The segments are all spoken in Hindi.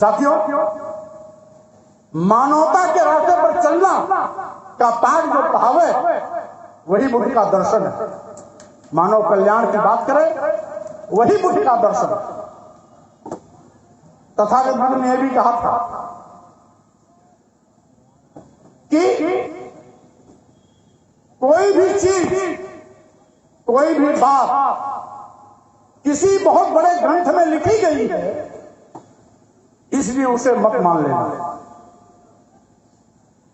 साथियों, मानवता के रास्ते पर चलना का पाठ जो कहावे वही बुद्ध का दर्शन है। मानव कल्याण की बात करें वही बुद्ध का दर्शन है। तथागत बुद्ध ने यह भी कहा था कि कोई भी चीज, कोई भी बात किसी बहुत बड़े ग्रंथ में लिखी गई है इसलिए उसे मत मान लेना।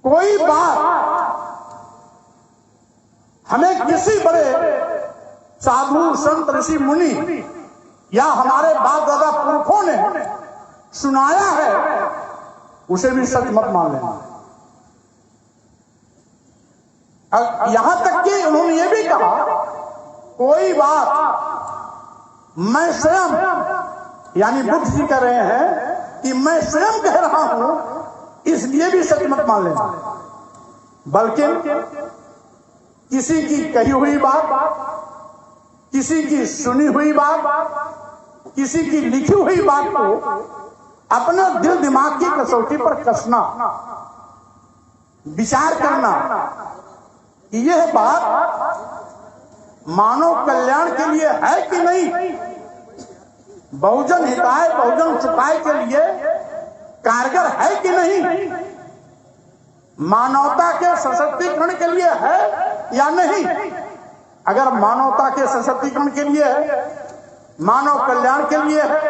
कोई बात हमें किसी बड़े साधु संत ऋषि मुनि या हमारे बाप दादा पुरखों ने सुनाया है उसे भी सच मत मान लेना। यहां तक कि उन्होंने ये भी कहा कोई बात मैं स्वयं, यानी बुद्ध जी कह रहे हैं कि मैं स्वयं कह रहा हूं इसलिए भी सच मत मान लेना, बल्कि किसी की कही हुई बात, किसी की सुनी हुई बात, किसी की लिखी हुई बात को अपने दिल दिमाग की कसौटी पर कसना, विचार करना कि यह बात मानव कल्याण के लिए है कि नहीं, बहुजन हिताय बहुजन सुखाय के लिए कारगर है कि नहीं, मानवता के सशक्तिकरण के लिए है या नहीं। अगर मानवता के सशक्तिकरण के लिए है, मानव कल्याण के लिए है,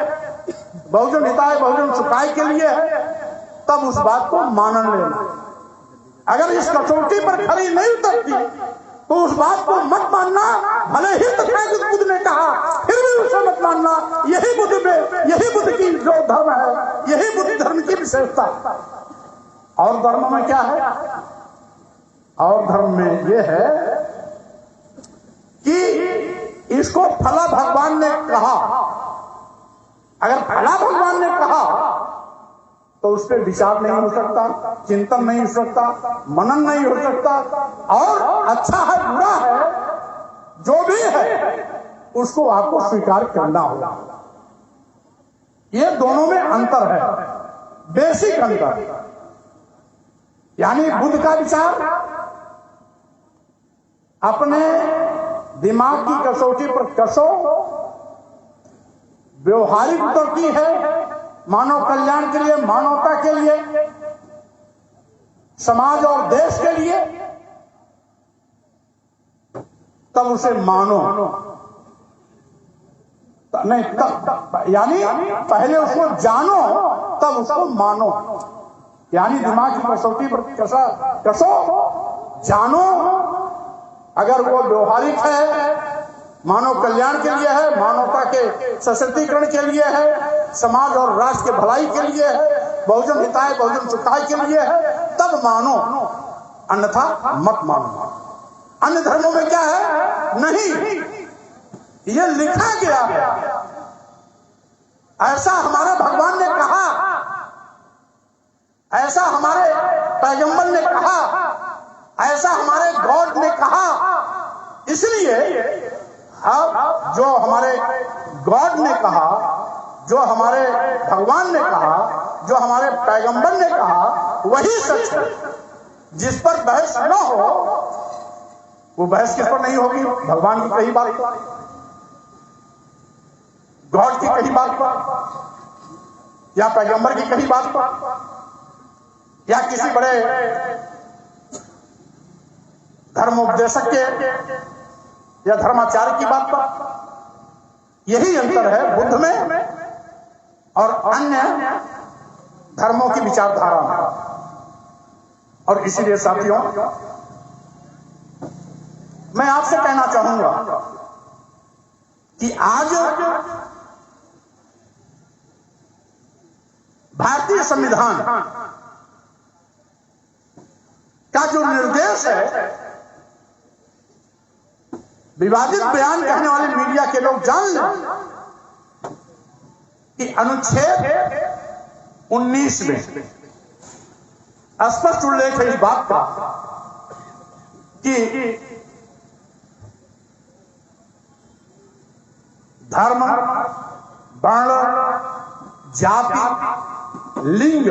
बहुजन हिताय बहुजन सुखाय के लिए है, तब उस बात को मान लेना। अगर इस कसौटी पर खरी नहीं उतरती तो उस बात को मत मानना। भले ही तथागत बुद्ध ने कहा फिर भी उसे मत मानना। यही बुद्ध की जो धर्म है, यही बुद्ध धर्म की विशेषता। और धर्म में क्या है? और धर्म में यह है कि इसको फला भगवान ने कहा। अगर फला भगवान ने कहा तो उस पर विचार नहीं हो सकता, चिंतन नहीं हो सकता, मनन नहीं हो सकता, और अच्छा है बुरा है जो भी है उसको आपको स्वीकार करना होगा। ये दोनों में अंतर है, बेसिक अंतर। यानी बुद्ध का विचार अपने दिमाग की कसौटी पर कसो, व्यवहारिक उतरती है मानव कल्याण के लिए, मानवता के लिए, समाज और देश के लिए, तब उसे मानो। नहीं तब, यानी पहले उसको जानो तब उसको मानो। यानी दिमाग की कसौटी पर कसो, जानो। अगर वो व्यवहारिक है, मानव कल्याण के लिए है, मानवता के सशक्तिकरण के लिए है, समाज और राष्ट्र के भलाई के लिए है, बहुजन हिताय बहुजन सुखाय के लिए है, तब मानो, अन्यथा मत मानो। अन्य धर्मों में क्या है? नहीं, ये लिखा गया है, ऐसा हमारे भगवान ने कहा, ऐसा हमारे पैगंबर ने कहा, ऐसा हमारे गॉड ने कहा। इसलिए अब जो हमारे गॉड ने कहा, जो हमारे भगवान ने कहा, जो हमारे पैगंबर ने कहा वही सच है। जिस पर बहस न हो वो बहस किस पर नहीं होगी? भगवान की कही बात पर, गॉड की कही बात पर, या पैगंबर की कही बात पर, या किसी बड़े धर्मोपदेशक के या धर्माचार्य की बात पर। यही अंतर है बुद्ध में और अन्य धर्मों की विचारधारा में। और इसीलिए साथियों, मैं आपसे कहना चाहूंगा कि आज भारतीय संविधान का जो निर्देश है, विवादित बयान कहने वाले मीडिया के लोग जान लें कि अनुच्छेद 19 में स्पष्ट उल्लेख है इस बात का कि धर्म, वर्ण, जाति, लिंग,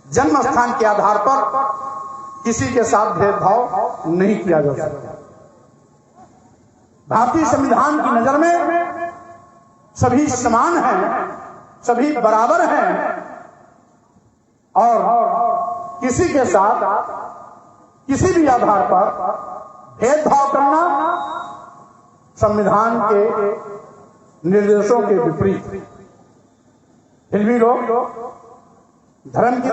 जन्म स्थान के आधार पर किसी के साथ भेदभाव नहीं किया जा सकता। भारतीय संविधान की नजर में सभी समान हैं, सभी बराबर हैं और किसी के साथ किसी भी आधार पर भेदभाव करना संविधान के निर्देशों के विपरीत। फिर भी लोग धर्म की